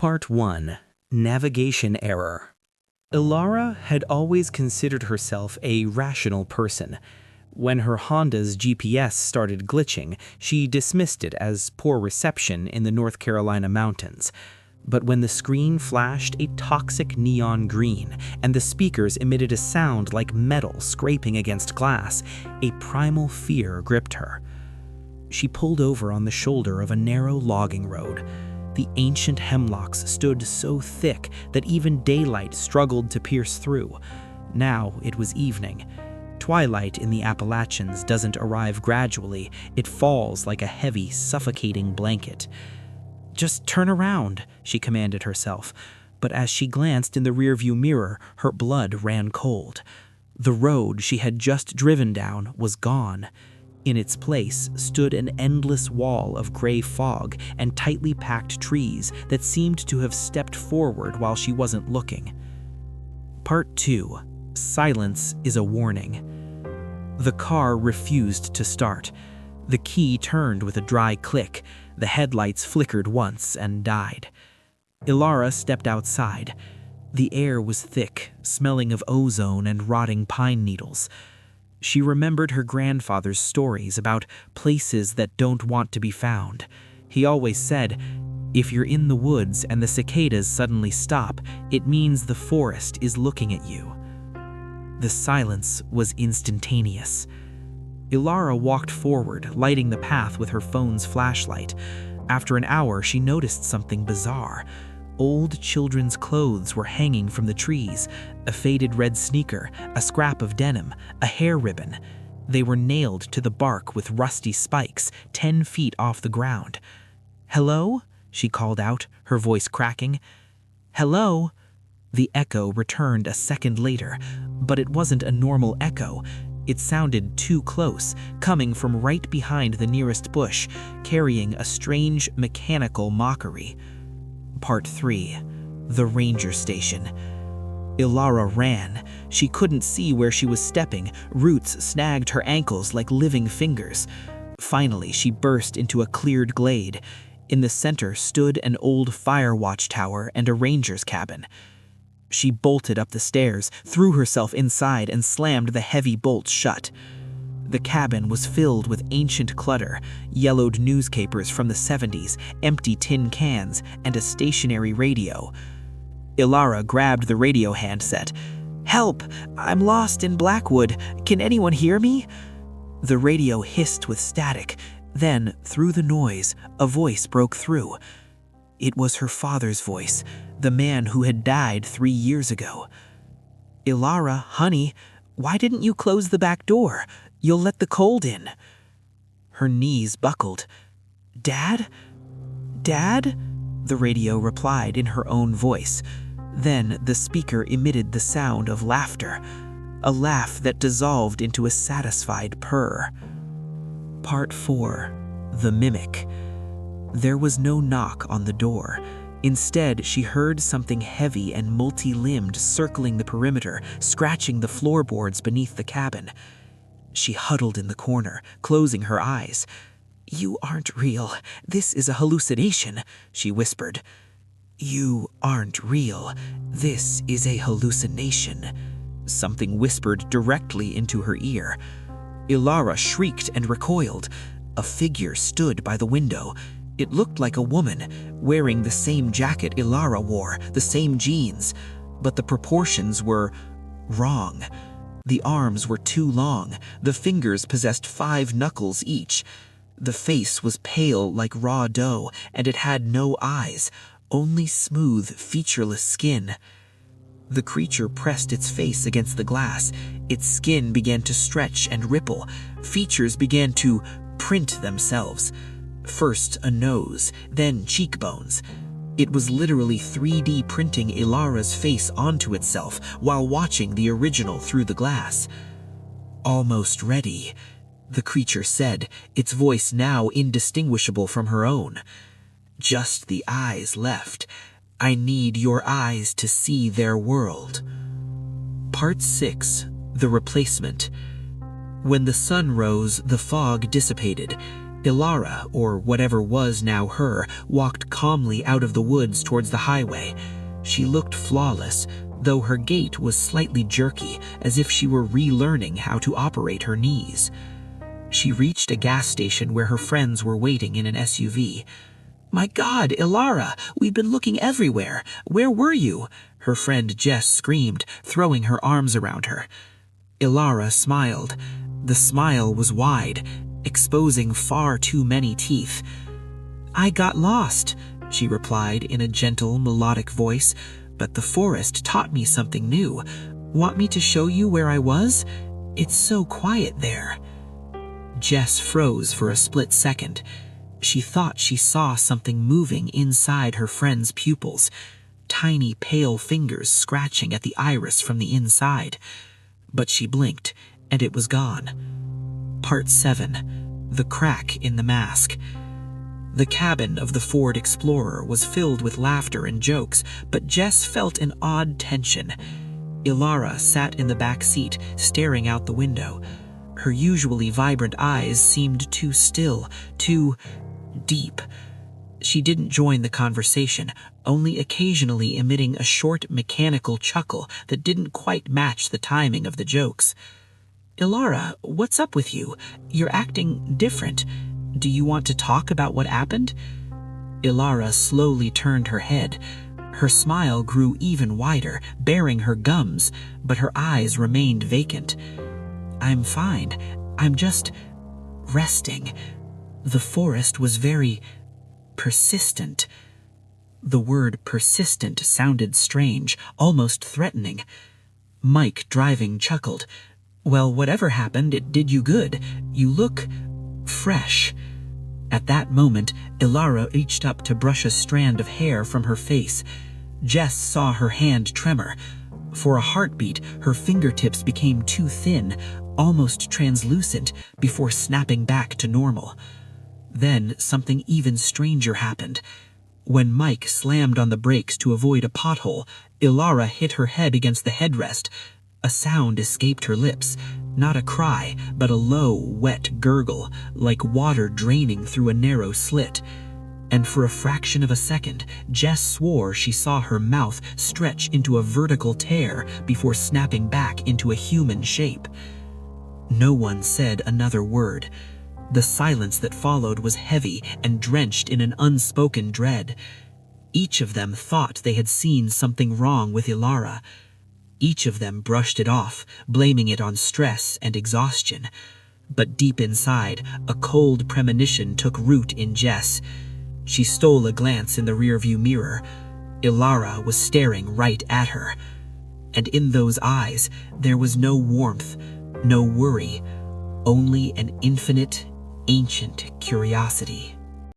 Part 1. Navigation Error. Elara had always considered herself a rational person. When her Honda's GPS started glitching, she dismissed it as poor reception in the North Carolina mountains. But when the screen flashed a toxic neon green and the speakers emitted a sound like metal scraping against glass, a primal fear gripped her. She pulled over on the shoulder of a narrow logging road. The ancient hemlocks stood so thick that even daylight struggled to pierce through. Now it was evening. Twilight in the Appalachians doesn't arrive gradually, it falls like a heavy, suffocating blanket. "Just turn around," she commanded herself, but as she glanced in the rearview mirror, her blood ran cold. The road she had just driven down was gone. In its place stood an endless wall of gray fog and tightly packed trees that seemed to have stepped forward while she wasn't looking. Part 2. Silence is a warning. The car refused to start. The key turned with a dry click. The headlights flickered once and died. Elara stepped outside. The air was thick, smelling of ozone and rotting pine needles. She remembered her grandfather's stories about places that don't want to be found. He always said, "If you're in the woods and the cicadas suddenly stop, it means the forest is looking at you." The silence was instantaneous. Elara walked forward, lighting the path with her phone's flashlight. After an hour, she noticed something bizarre. Old children's clothes were hanging from the trees, a faded red sneaker, a scrap of denim, a hair ribbon. They were nailed to the bark with rusty spikes, 10 feet off the ground. "Hello?" she called out, her voice cracking. "Hello?" The echo returned a second later, but it wasn't a normal echo. It sounded too close, coming from right behind the nearest bush, carrying a strange mechanical mockery. Part 3. The Ranger Station. Elara ran. She couldn't see where she was stepping. Roots snagged her ankles like living fingers. Finally, she burst into a cleared glade. In the center stood an old fire watchtower and a ranger's cabin. She bolted up the stairs, threw herself inside, and slammed the heavy bolts shut. The cabin was filled with ancient clutter, yellowed newspapers from the 70s, empty tin cans, and a stationary radio. Elara grabbed the radio handset. "Help! I'm lost in Blackwood. Can anyone hear me?" The radio hissed with static. Then, through the noise, a voice broke through. It was her father's voice, the man who had died 3 years ago. "Elara, honey, why didn't you close the back door? You'll let the cold in." Her knees buckled. "Dad? Dad?" the radio replied in her own voice. Then the speaker emitted the sound of laughter, a laugh that dissolved into a satisfied purr. Part 4. The Mimic. There was no knock on the door. Instead, she heard something heavy and multi-limbed circling the perimeter, scratching the floorboards beneath the cabin. She huddled in the corner, closing her eyes. "You aren't real. This is a hallucination," she whispered. "You aren't real. This is a hallucination," something whispered directly into her ear. Elara shrieked and recoiled. A figure stood by the window. It looked like a woman, wearing the same jacket Elara wore, the same jeans, but the proportions were wrong. The arms were too long, the fingers possessed 5 knuckles each. The face was pale like raw dough, and it had no eyes, only smooth, featureless skin. The creature pressed its face against the glass. Its skin began to stretch and ripple. Features began to print themselves. First a nose, then cheekbones. It was literally 3D printing Elara's face onto itself while watching the original through the glass. "Almost ready," the creature said, its voice now indistinguishable from her own. "Just the eyes left. I need your eyes to see their world." Part 6. The Replacement. When the sun rose, the fog dissipated. Elara, or whatever was now her, walked calmly out of the woods towards the highway. She looked flawless, though her gait was slightly jerky, as if she were relearning how to operate her knees. She reached a gas station where her friends were waiting in an SUV. "My God, Elara, we've been looking everywhere. Where were you?" her friend Jess screamed, throwing her arms around her. Elara smiled. The smile was wide, exposing far too many teeth. "I got lost," she replied in a gentle, melodic voice, "but the forest taught me something new. Want me to show you where I was? It's so quiet there." Jess froze for a split second. She thought she saw something moving inside her friend's pupils, tiny pale fingers scratching at the iris from the inside. But she blinked, and it was gone. Part 7. The Crack in the Mask. The cabin of the Ford Explorer was filled with laughter and jokes, but Jess felt an odd tension. Elara sat in the back seat, staring out the window. Her usually vibrant eyes seemed too still, too deep. She didn't join the conversation, only occasionally emitting a short mechanical chuckle that didn't quite match the timing of the jokes. "Elara, what's up with you? You're acting different. Do you want to talk about what happened?" Elara slowly turned her head. Her smile grew even wider, baring her gums, but her eyes remained vacant. "I'm fine. I'm just resting. The forest was very persistent." The word persistent sounded strange, almost threatening. Mike, driving, chuckled. "Well, whatever happened, it did you good. You look fresh." At that moment, Elara reached up to brush a strand of hair from her face. Jess saw her hand tremor. For a heartbeat, her fingertips became too thin, almost translucent, before snapping back to normal. Then something even stranger happened. When Mike slammed on the brakes to avoid a pothole, Elara hit her head against the headrest. A sound escaped her lips, not a cry, but a low, wet gurgle, like water draining through a narrow slit. And for a fraction of a second, Jess swore she saw her mouth stretch into a vertical tear before snapping back into a human shape. No one said another word. The silence that followed was heavy and drenched in an unspoken dread. Each of them thought they had seen something wrong with Elara. Each of them brushed it off, blaming it on stress and exhaustion. But deep inside, a cold premonition took root in Jess. She stole a glance in the rearview mirror. Elara was staring right at her. And in those eyes, there was no warmth, no worry, only an infinite, ancient curiosity.